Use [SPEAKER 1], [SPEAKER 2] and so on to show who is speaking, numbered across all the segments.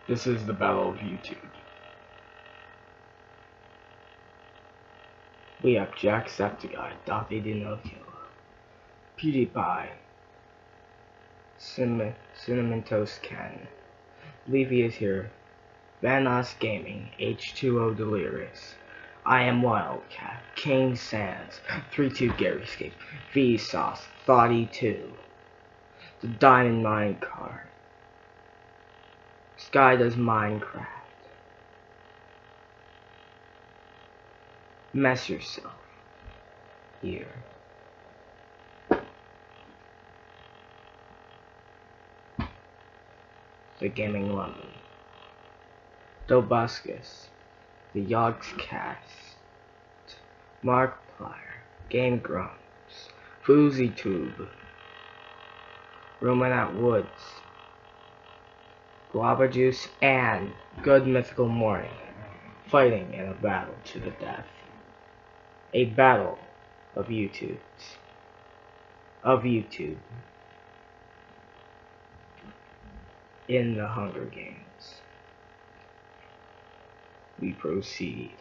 [SPEAKER 1] This is the battle of YouTube. We have Jacksepticeye, Dothydinocula, PewDiePie, Cinnamon Toast Ken, Leafy is here, Vanos Gaming, H2O Delirious, I Am Wildcat, KingSans, 32 Garyscape, Vsauce, Thoughty2, The Diamond Mine Card, Sky Does Minecraft, Mess Yourself, here. The Gaming Lemon, Dobuscus, The Yogscast, Markiplier, Game Grumps, FouseyTube, Roman at Woods, Guava Juice, and Good Mythical Morning, fighting in a battle to the death. A battle of YouTube. In the Hunger Games. We proceed.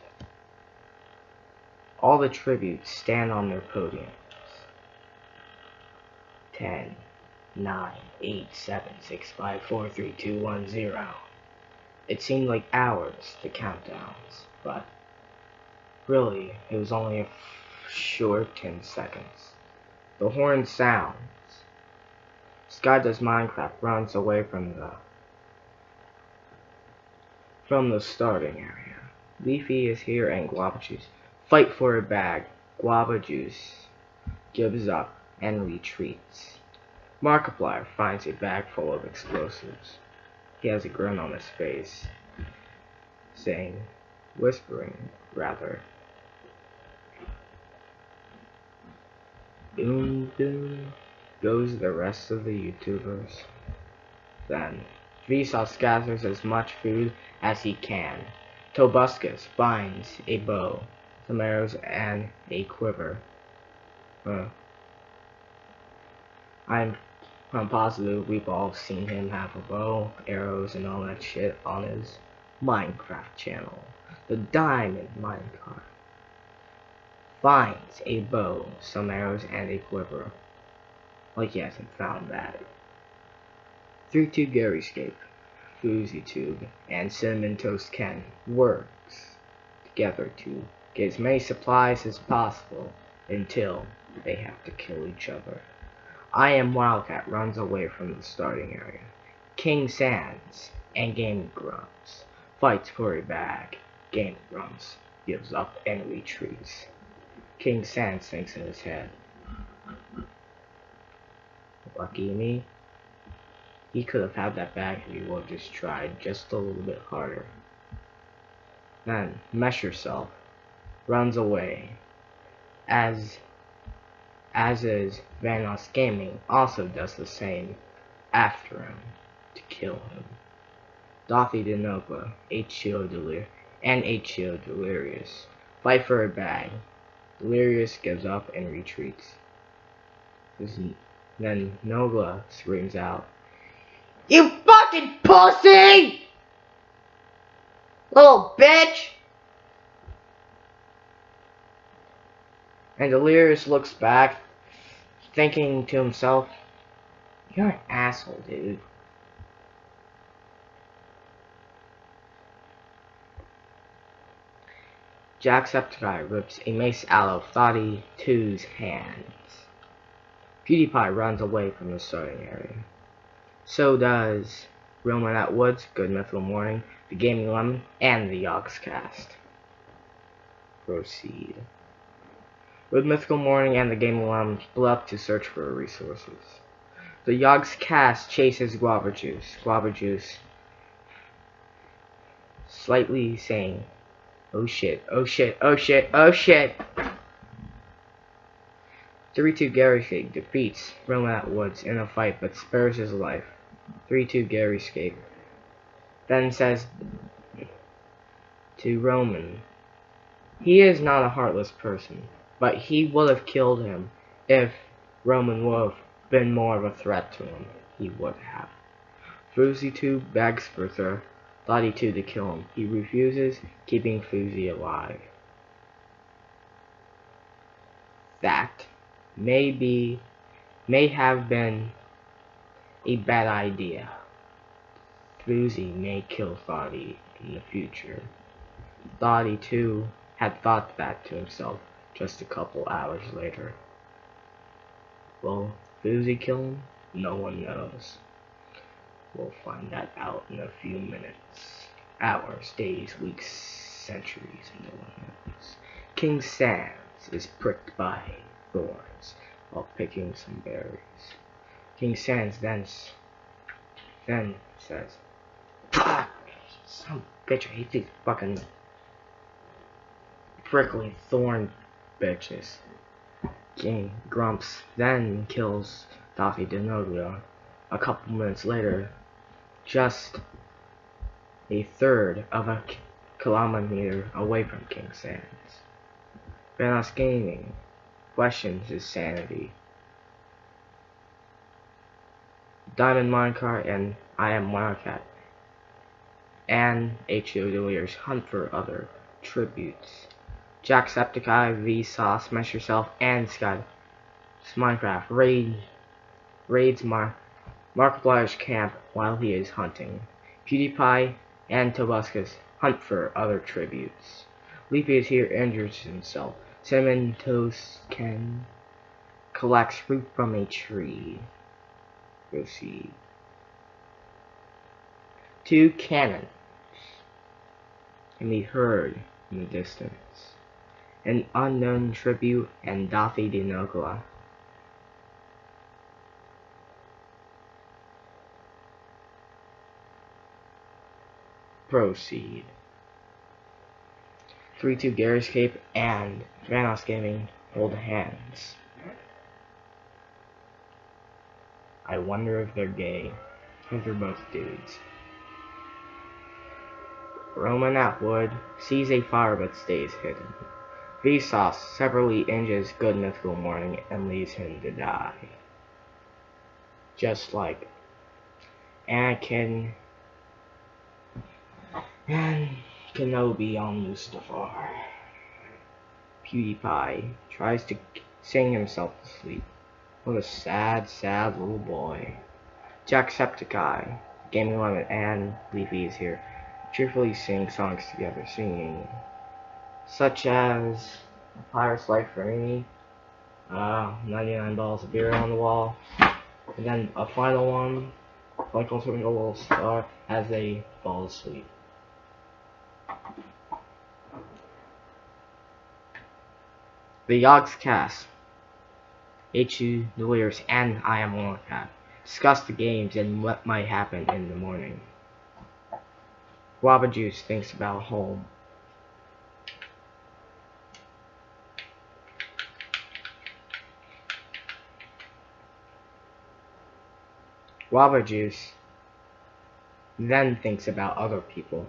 [SPEAKER 1] All the tributes stand on their podiums. 10, 9, 8, 7, 6, 5, 4, 3, 2, 1, 0. It seemed like hours, the countdowns, but really, it was only a short 10 seconds. The horn sounds. Sky Does Minecraft runs away from the starting area. Leafy is here and Guava Juice fight for a bag. Guava Juice gives up and retreats. Markiplier finds a bag full of explosives. He has a grin on his face, whispering rather. Boom boom goes the rest of the YouTubers. Then Vsauce gathers as much food as he can. Tobuscus finds a bow, some arrows, and a quiver. I'm positive we've all seen him have a bow, arrows, and all that shit on his Minecraft channel. The Diamond Minecart finds a bow, some arrows, and a quiver. Like he hasn't found that. 32 Garyscape, FouseyTube, and Cinnamon Toast Ken works together to get as many supplies as possible until they have to kill each other. I Am Wildcat runs away from the starting area. KingSans and Game Grumps fights for a bag. Game Grumps gives up and retreats. KingSans thinks in his head, lucky me. He could have had that bag if he would have just tried just a little bit harder. Then Mess Yourself runs away, as is Vanos Gaming also does the same after him to kill him. Dothydinocula, H2O Delirious, and H2O Delirious fight for a bag. Delirious gives up and retreats. Then Nogla screams out, "You fucking pussy! Little bitch!" And Delirious looks back, thinking to himself, "You're an asshole, dude." Jacksepticeye rips a mace out of Thoughty2's hands. PewDiePie runs away from the starting area. So does Roman at Woods, Good Mythical Morning, The Gaming Lemon, and the Yogscast. Proceed. Good Mythical Morning and the Gaming Lemon split up to search for resources. The Yogscast chases Guava Juice. Guava Juice slightly saying, "Oh shit, oh shit, oh shit, oh shit." 32 Garyscape defeats Roman at Woods in a fight but spares his life. 32 Garyscape then says to Roman, he is not a heartless person, but he would have killed him if Roman would have been more of a threat to him. He would have. FouseyTube begs for Dottie 2 to kill him. He refuses, keeping Fousey alive. That may have been a bad idea. Fousey may kill Dottie in the future. Dottie 2 had thought that to himself just a couple hours later. Will Fousey kill him? No one knows. We'll find that out in a few minutes. Hours, days, weeks, centuries, no one knows. KingSans is pricked by thorns while picking some berries. KingSans then says, "Ah, some bitch, I hate these fucking prickly thorn bitches." King Grumps then kills Daffy Dinoglia. A couple minutes later, just a third of a kilometer away from KingSans. Vanoss Gaming questions his sanity. Diamond Minecart and I Am Wildcat and H.O. Delirious hunt for other tributes. Jacksepticeye, Vsauce, Smash Yourself, and Sky's Minecraft raids Markiplier's camp while he is hunting. PewDiePie and Tobuscus hunt for other tributes. Leafy is here, injures himself. Cinnamon Toast Ken collects fruit from a tree. Proceed. 2 cannons can be heard in the distance. An unknown tribute and Daffy Dinoglia. Proceed. 3-2 Garyscape and Vanoss Gaming hold hands. I wonder if they're gay, because they're both dudes. Roman Atwood sees a fire but stays hidden. Vsauce severely injures Good Mythical Morning and leaves him to die. Just like Anakin and Kenobi on Mustafar. PewDiePie tries to sing himself to sleep. What a sad, sad little boy. Jacksepticeye, Gaming Limit, and Leafy is here. Cheerfully sing songs together, singing such as A Pirate's Life for Me, 99 Balls of Beer on the Wall, and then a final one, Twinkle Twinkle Little Star, as they fall asleep. The Yogs cast, H.U. Delirious, and I Am Wildcat discuss the games and what might happen in the morning. Guava Juice thinks about home. Guava Juice then thinks about other people,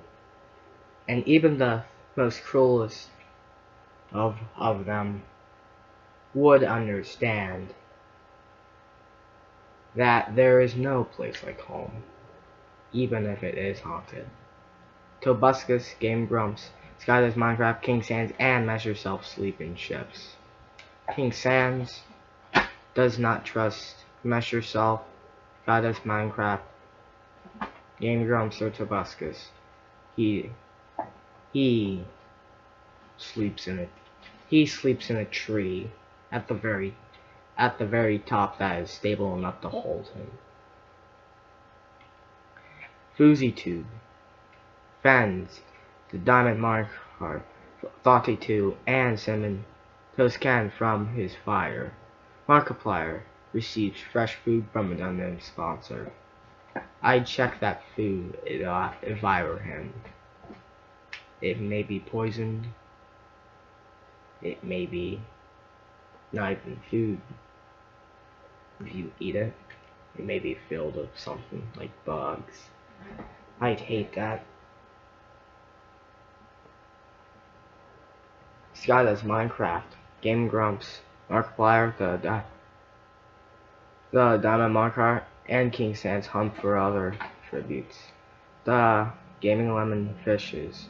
[SPEAKER 1] and even the most cruelest of them would understand that there is no place like home, even if it is haunted. Tobuscus, Game Grumps, Skylar's Minecraft, KingSans, and Measure Yourself sleep in ships. KingSans does not trust Measure Yourself, Skylar's Minecraft, Game Grumps, or Tobuscus. He sleeps in a tree at the very top that is stable enough to hold him. Fousey Tube fends the Diamond Minecart, Thoughty 2, and Cinnamon Toast Can from his fire. Markiplier receives fresh food from an unknown sponsor. I'd check that food if I were him. It may be poisoned. It may be not even food. If you eat it, it may be filled with something like bugs. I'd hate that. Skylar's Minecraft, Game Grumps, Markiplier, the Diamond Minecart, and KingSans hunt for other tributes. The Gaming Lemon fishes.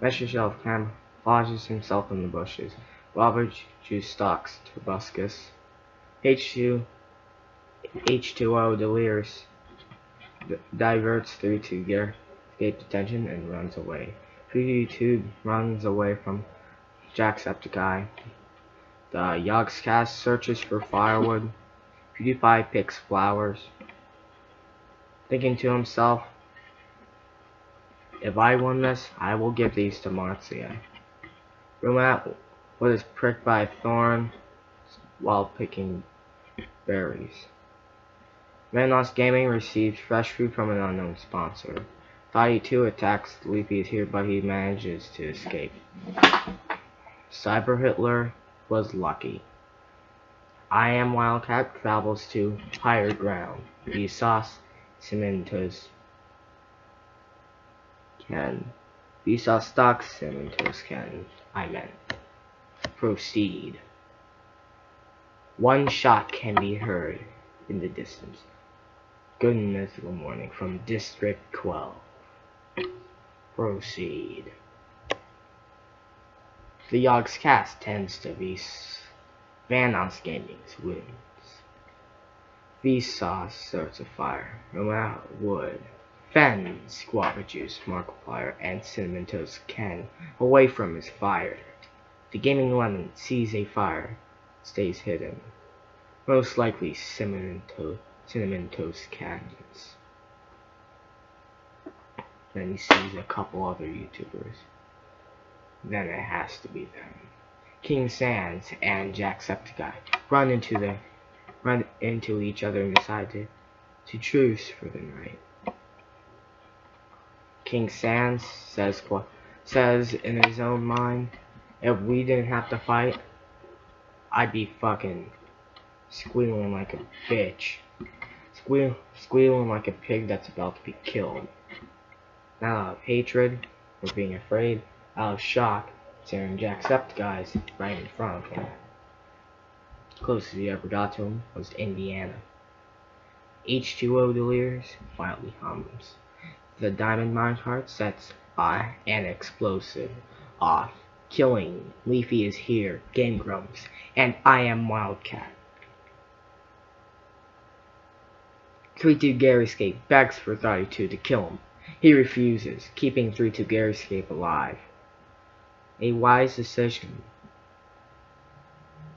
[SPEAKER 1] Mr. Shelf camouflages himself in the bushes. Robert Juice stalks Tobuscus. H2O delirious diverts through to gear, escape detention, and runs away. Tube runs away from Jacksepticeye. The Yogscast searches for firewood. PewDiePie picks flowers. Thinking to himself, if I win this, I will give these to Marcia. Rumat was pricked by a thorn while picking berries. Vanoss Gaming receives fresh food from an unknown sponsor. Thotty 2 attacks Leafy is here, but he manages to escape. Cyber Hitler was lucky. I Am Wildcat travels to higher ground. Vsauce Cementos can. Vsauce stocks Cementos can. I meant. Proceed. One shot can be heard in the distance. Good and mythical morning from District 12. Proceed. The Yogscast tends to be Vanoss Gaming's wins. Vsauce starts a fire. Rumat wood. Fends Guava Juice, Markiplier, and Cinnamon Toast Ken away from his fire. The Gaming Lemon sees a fire, stays hidden. Most likely Cinnamon Toast Ken's. Then he sees a couple other YouTubers. Then it has to be them. KingSans and Jacksepticeye run into each other and decide to truce for the night. KingSans says in his own mind, if we didn't have to fight, I'd be fucking squealing like a bitch. Squealing like a pig that's about to be killed. Not out of hatred or being afraid, out of shock, staring Jacksepticeye's right in front of him. Closest he ever got to him was Indiana. H2O delirious quietly hums. The diamond minecart sets an explosive off, killing Leafy is here, Game Grumps, and I Am Wildcat. 3-2 Garyscape begs for Thotty 2 to kill him. He refuses, keeping 3-2 Garyscape alive. A wise decision.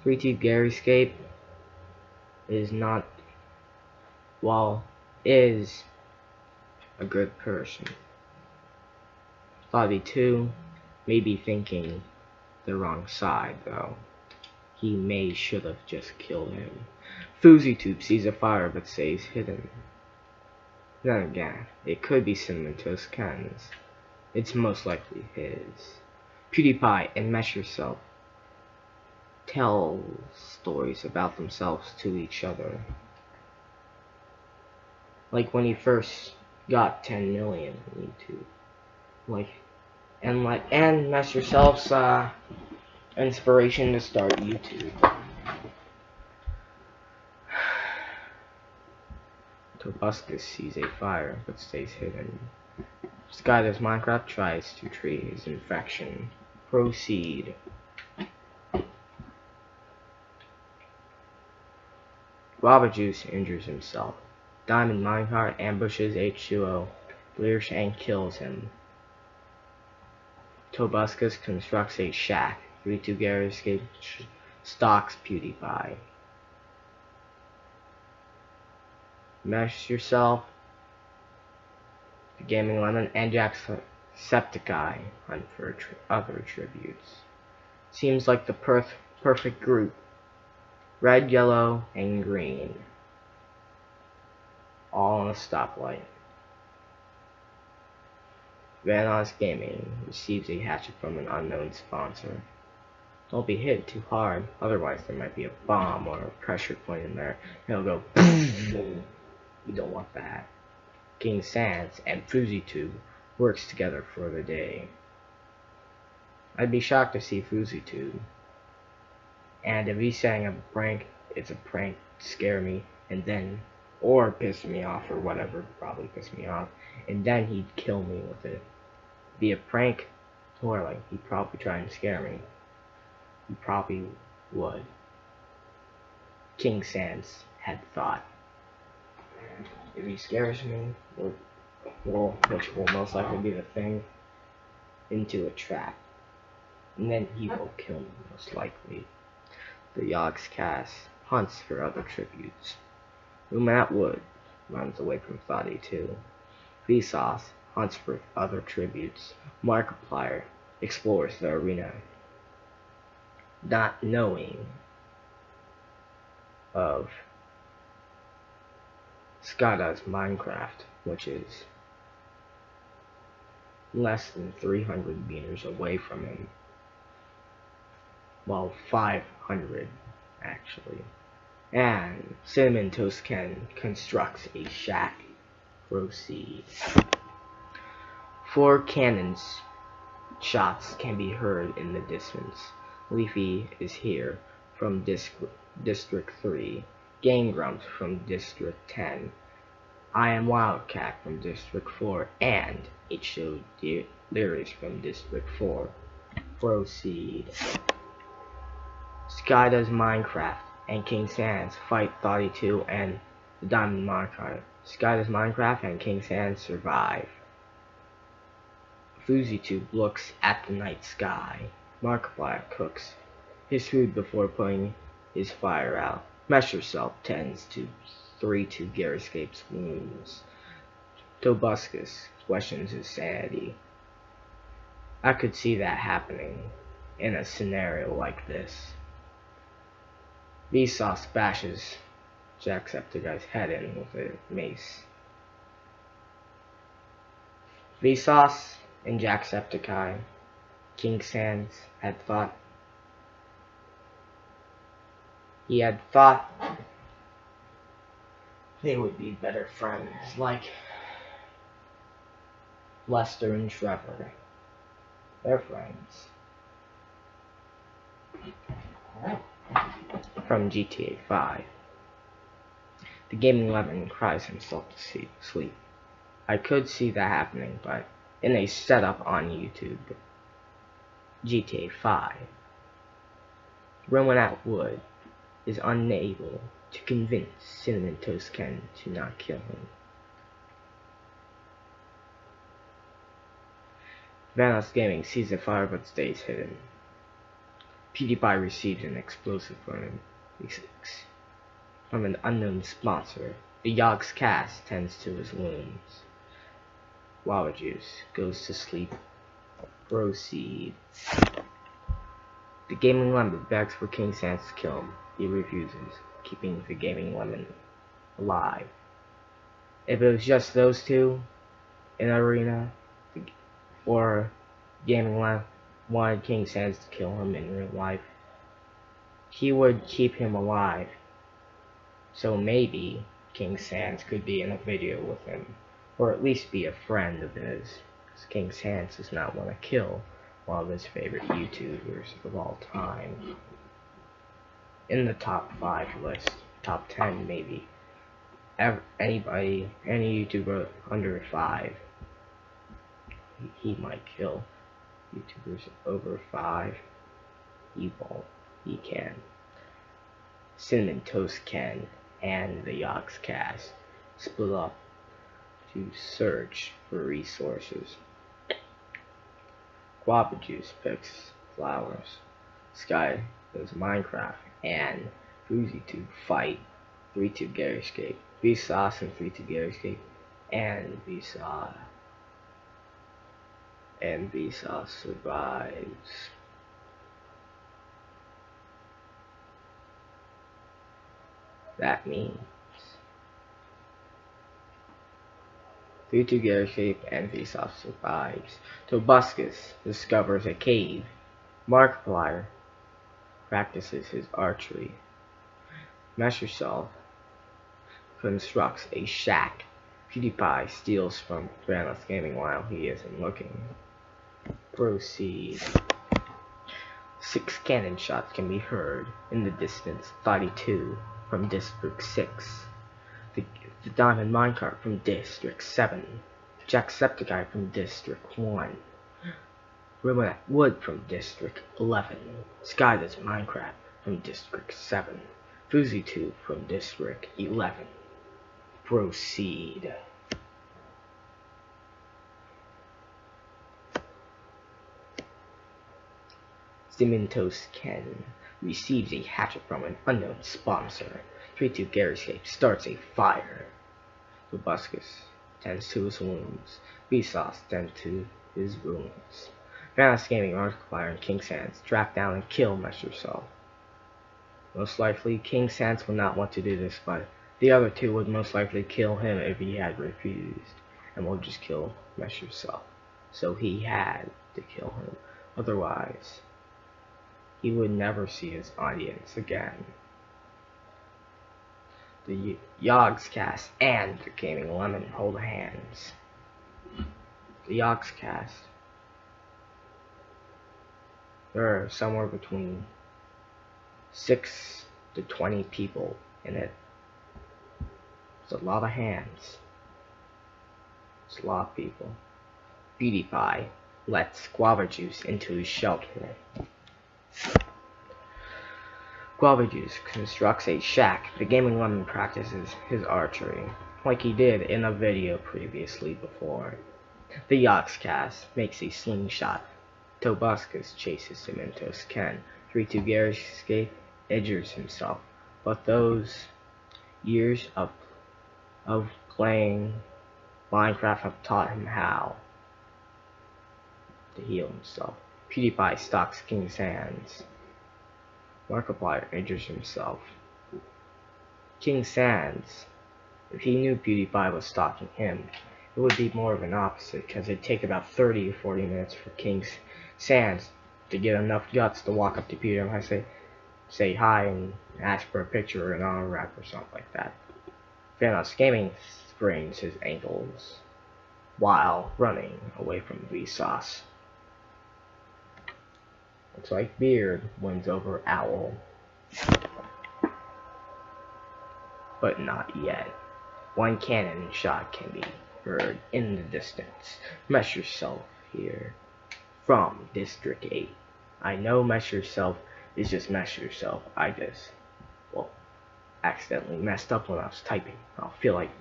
[SPEAKER 1] 3-2 Garyscape is a good person. Thotty 2 may be thinking the wrong side, though. He should have just killed him. FouseyTube sees a fire but stays hidden. Then again, it could be Cinnamon Toast Ken's. It's most likely his. PewDiePie and Mesh Yourself tell stories about themselves to each other. Like when he first got 10 million on YouTube. And Mesh Yourself's inspiration to start YouTube. Tobuscus sees a fire but stays hidden. Skyler's Minecraft tries to treat his infection. Proceed. Guava Juice injures himself. Diamond Minecart ambushes H2O, Leers and kills him. Tobuscus constructs a shack. 3-2 Garyscape stalks PewDiePie. Mesh Yourself, the Gaming Lemon, and Jacksepticeye hunt for other tributes. Seems like the perfect group. Red, yellow, and green. All on a stoplight. Vanoss Gaming receives a hatchet from an unknown sponsor. Don't be hit too hard, otherwise there might be a bomb or a pressure point in there. It'll go boom. We don't want that. KingSans and FouseyTube works together for the day. I'd be shocked to see FouseyTube. And if he's setting up a prank, it's a prank to scare me, and then or piss me off, or whatever, probably piss me off, and then he'd kill me with it. Be a prank, or like, he'd probably try and scare me. He probably would. KingSans had thought. If he scares me, which will most likely be the thing, into a trap. And then he will kill me, most likely. The Yogg's cast hunts for other tributes. Umat Wood runs away from Thoughty too. Vsauce hunts for other tributes. Markiplier explores the arena, not knowing of Skada's Minecraft, which is less than 300 meters away from him. Well, 500 actually. And Cinnamon Toast Ken constructs a shack. Proceed. 4 cannons shots can be heard in the distance. Leafy is here from District 3. Gang Grumps from District 10. I Am Wildcat from District 4. And it showed Lyrics from District 4. Proceed. Sky Does Minecraft and KingSans fight Thoughty 2 and the Diamond Marker. Sky Does Minecraft and KingSans survive. FouseyTube looks at the night sky. Markiplier cooks his food before putting his fire out. Mesh Yourself tends to 3-2 Garyscape's wounds. Tobuscus questions his sanity. I could see that happening in a scenario like this. Vsauce bashes Jacksepticeye's head in with a mace. Vsauce and Jacksepticeye, KingSans had thought. He had thought they would be better friends, like Lester and Trevor. They're friends. From GTA 5. The Gaming Lemon cries himself to sleep. I could see that happening, but in a setup on YouTube. GTA 5. Rowan Atwood is unable to convince Cinnamon Toast Ken to not kill him. Vanos Gaming sees the fire but stays hidden. PewDiePie receives an explosive from an unknown sponsor. The Yogg's cast tends to his wounds. Wawa Juice goes to sleep. Proceed. The Gaming Lemon begs for KingSans to kill him. He refuses, keeping the Gaming Lemon alive. If it was just those two in the arena, or Gaming Lemon wanted KingSans to kill him in real life, he would keep him alive. So maybe KingSans could be in a video with him, or at least be a friend of his. Because KingSans does not want to kill one of his favorite YouTubers of all time. In the top 5 list, top 10 maybe. Any YouTuber under 5, he might kill. YouTubers over 5, he won't. He can. Cinnamon Toast Ken and the Yogg's cast split up to search for resources. Guava Juice picks flowers. Sky Does Minecraft and FouseyTube fight 3-2 Garyscape. Vsauce and 3-2 Garyscape and Vsauce survives. That means 3-2 Garyscape and Vsauce survives. Tobuscus discovers a cave. Markiplier practices his archery. Mesh Yourself constructs a shack. PewDiePie steals from Vanos Gaming while he isn't looking. Proceed. 6 cannon shots can be heard in the distance. Thoughty 2 from District 6. The, the Diamond Minecart from District 7. Jacksepticeye from District 1. Ruinat Wood from District 11. Skydoes Minecraft from District 7. FoozyTube from District 11. Proceed. Cimentos Ken receives a hatchet from an unknown sponsor. 3-2 Garyscape starts a fire. Robuscus tends to his wounds. Vsauce tends to his wounds. Vanoss Gaming, Markiplier, and KingSans track down and kill Mesherself. Most likely, KingSans will not want to do this, but the other two would most likely kill him if he had refused, and will just kill Mesherself. So he had to kill him. Otherwise, he would never see his audience again. The Yogscast and the Gaming Lemon hold hands. The Yogscast, there are somewhere between 6 to 20 people in it. It's a lot of hands. It's a lot of people. PewDiePie lets Guava Juice into his shelter. Guava Juice constructs a shack. The Gaming Lemon practices his archery, like he did in a video previously before. The Yogscast makes a slingshot. Tobuscus chases Cimentos Ken. 3-2 Garyscape injures himself, but those years of playing Minecraft have taught him how to heal himself. PewDiePie stalks KingSans. Markiplier injures himself. KingSans, if he knew PewDiePie was stalking him, it would be more of an opposite, because it'd take about 30 or 40 minutes for KingSans to get enough guts to walk up to PewDiePie, say hi, and ask for a picture or an autograph or something like that. Vanoss Gaming sprains his ankles while running away from Vsauce. Looks like Beard wins over Owl. But not yet. One cannon shot can be heard in the distance. Mesherself here from District 8. I know Mesherself is just Mesherself. I just, well, accidentally messed up when I was typing. I'll feel like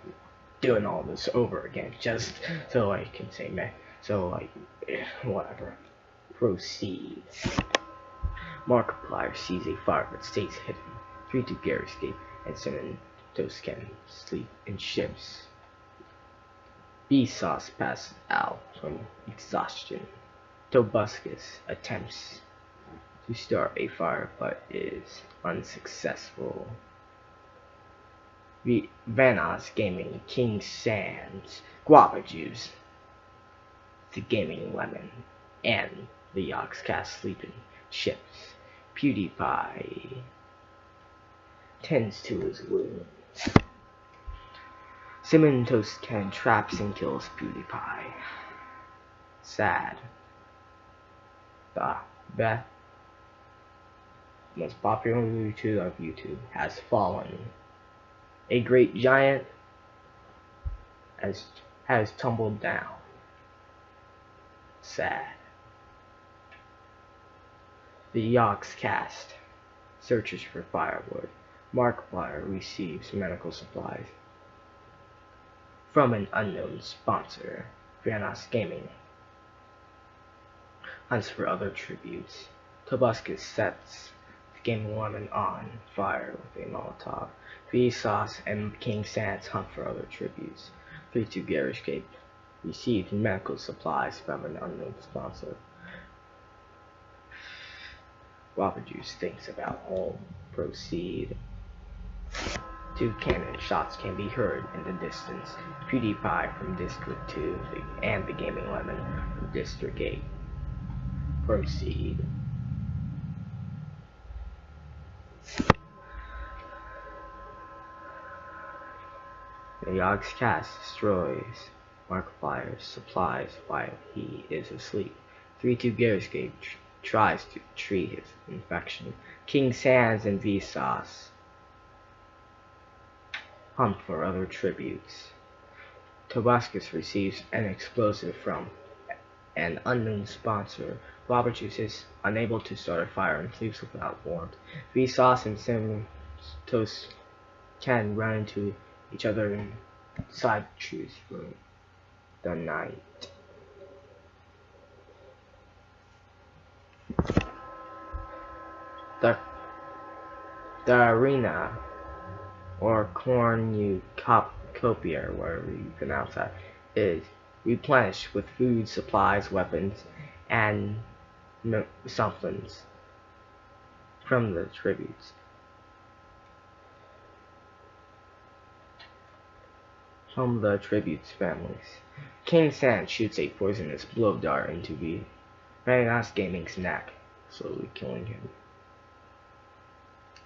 [SPEAKER 1] doing all this over again just so I can say meh. So like, whatever. Proceed. Markiplier sees a fire but stays hidden. 3-2 Garyscape and Cimentos Ken sleep in ships. Vsauce passes out from exhaustion. Tobuscus attempts to start a fire but is unsuccessful. Vanoss Gaming, KingSans, Guava Juice, the Gaming Lemon, and the Yogscast sleep in ships. PewDiePie tends to his wounds. Cimentos Ken traps and kills PewDiePie. Sad. The most popular YouTuber of YouTube has fallen. A great giant has tumbled down. Sad. The Yogscast searches for firewood. Markiplier receives medical supplies from an unknown sponsor. Vanoss Gaming hunts for other tributes. Tobuscus sets the Gaming Lemon on fire with a Molotov. Vsauce and KingSans hunt for other tributes. 3-2 Garyscape receives medical supplies from an unknown sponsor. Guava Juice thinks about home. Proceed. 2 cannon shots can be heard in the distance. PewDiePie from District 2 and the Gaming Lemon from District 8. Proceed. The Yogscast destroys Markiplier's supplies while he is asleep. 3-2 Garyscape tries to treat his infection. KingSans and Vsauce Hunt for other tributes. Tobuscus receives an explosive from an unknown sponsor. Robert Juice is unable to start a fire and sleeps without warmth. Vsauce and Cinnamon Toast can run into each other inside Juice's room. The night. The arena, or cornucopia, whatever you pronounce that, is replenished with food, supplies, weapons, and somethings from the tributes. From the tributes' families. KingSans shoots a poisonous blow dart into the Vana's Gaming's neck, slowly killing him.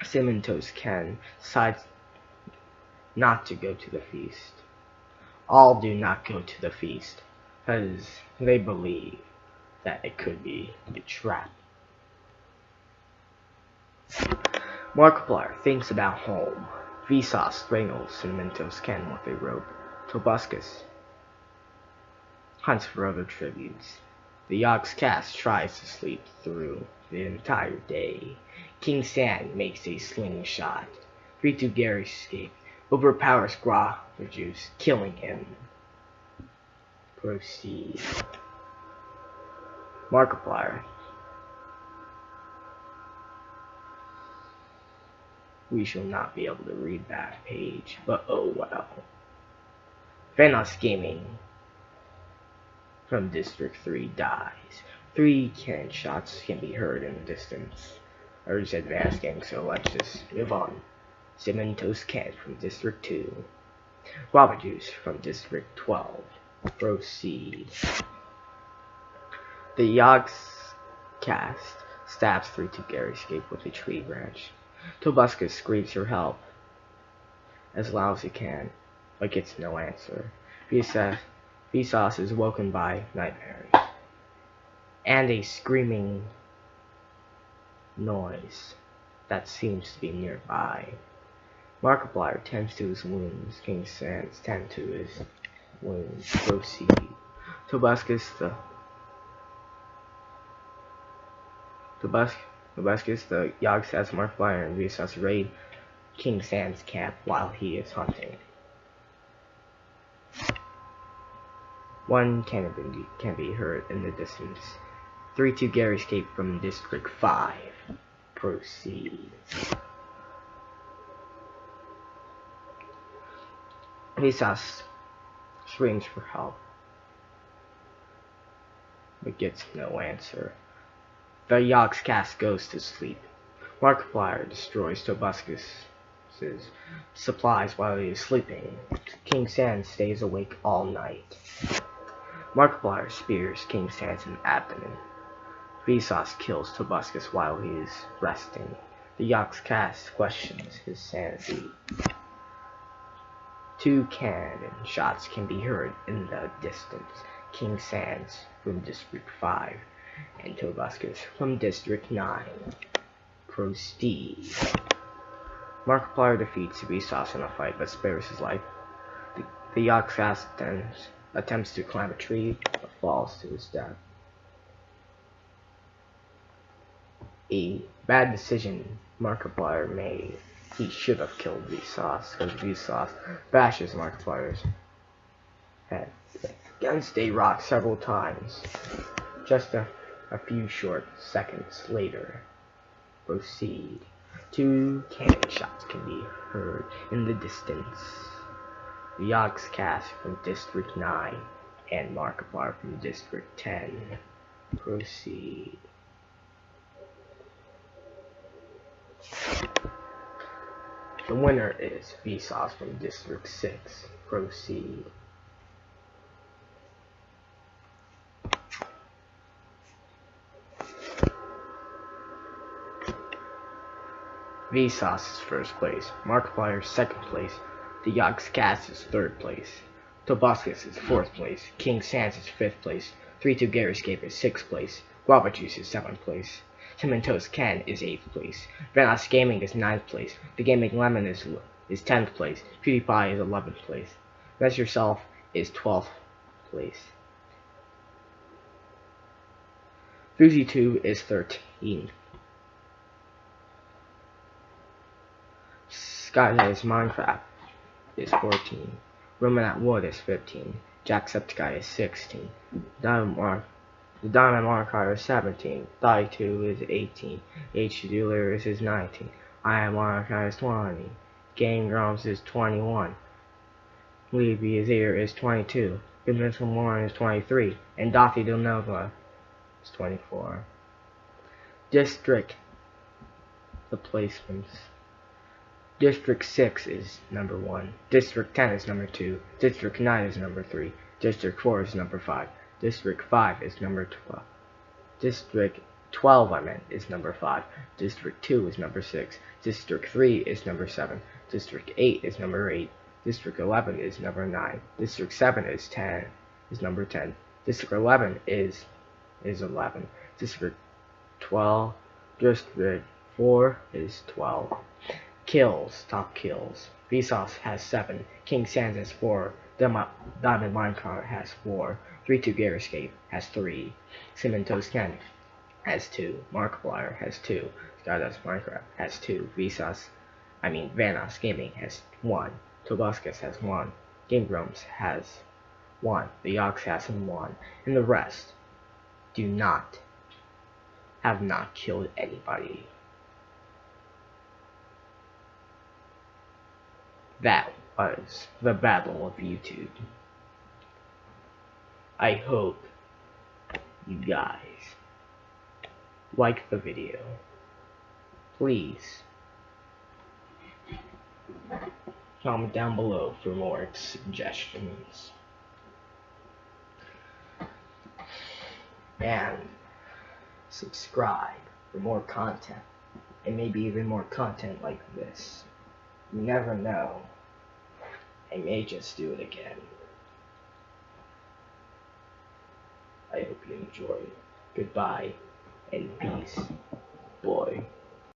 [SPEAKER 1] Cinnamon Toast Ken decides not to go to the feast. All do not go to the feast, because they believe that it could be a trap. Markiplier thinks about home. Vsauce strangles Cinnamon Toast Ken with a rope. Tobuscus hunts for other tributes. The Yogg's cast tries to sleep through the entire day. KingSans makes a slingshot. 3-2 Gary escape. Overpowers Guava Juice, killing him. Proceed. Markiplier. We shall not be able to read that page, but oh well. Vana's Gaming from District 3 dies. 3 cannon shots can be heard in the distance. I already said Vana's Gaming, so let's just move on. Cinnamon Toast Ken from District 2. Guava Juice from District 12. Proceed. The Yogg's cast stabs 3-2 Gary escape with a tree branch. Tobuscus screams for help as loud as he can, but gets no answer. Vsauce is woken by nightmares and a screaming noise that seems to be nearby. Markiplier tends to his wounds. KingSans tend to his wounds. Proceed. Tobuscus the Yogg's has Markiplier and Vsauce raid KingSans' camp while he is hunting. One cannon can be heard in the distance. 3-2 Gary escape from District 5. Proceed. Vsauce screams for help, but gets no answer. The Yogg's cast goes to sleep. Markiplier destroys Tobuscus' supplies while he is sleeping. KingSans stays awake all night. Markiplier spears KingSans in the abdomen. Vsauce kills Tobuscus while he is resting. The Yogg's cast questions his sanity. 2 cannon shots can be heard in the distance. KingSans from District 5 and Tobuscus from District 9. Proceed. Markiplier defeats Vsauce in a fight but spares his life. The Yogg's cast attempts to climb a tree but falls to his death. A bad decision Markiplier made. He should have killed Vsauce, because Vsauce bashes Markiplier's head against a rock several times. Just a few short seconds later. Proceed. 2 cannon shots can be heard in the distance. The Yogg's cast from District 9 and Markiplier from District 10. Proceed. The winner is Vsauce from District 6. Proceed. Vsauce is first place. Markiplier is second place. The Yogg's cast is third place. Tobuscus is fourth place. KingSans is fifth place. 3-2 Gary escape is sixth place. Guava Juice is seventh place. Cinnamon Toast Ken is 8th place. Vana's Gaming is 9th place. The Gaming Lemon is is 10th place. PewDiePie is 11th place. Best Yourself is 12th place. FuziTube is 13th. Skylights Minecraft is 14. Roman at Wood is 15. Jacksepticeye is 16. The Diamond Marker is 17. Thought2 is 18. H Dealers is 19. I Am Marker is 20. Game Grumps is 21. Leeby is here is 22. Goodness from Warren is 23. And Dothy Del Nova is 24. District, the placements. District 6 is number 1. District 10 is number 2. District 9 is number 3. District 4 is number 5. District 5 is number 12. District 12, is number 5. District 2 is number 6. District 3 is number 7. District 8 is number 8. District 11 is number 9. District 7 is number 10. District 11 is 11. District 12. District 4 is 12. Kills, top kills. Vsauce has 7. KingSans has 4. Diamond Minecraft has 4. 3-2 Gear Escape has 3. Cinnamon Toast Ken has 2. Markiplier has 2. Stardust Minecraft has 2. Vanos Gaming has 1. Tobuscus has 1. Game Grumps has 1. The Ox has 1. And the rest have not killed anybody. That was the Battle of YouTube. I hope you guys like the video. Please comment down below for more suggestions. And subscribe for more content. And maybe even more content like this. You never know. I may just do it again. I hope you enjoy. Goodbye and peace, boy.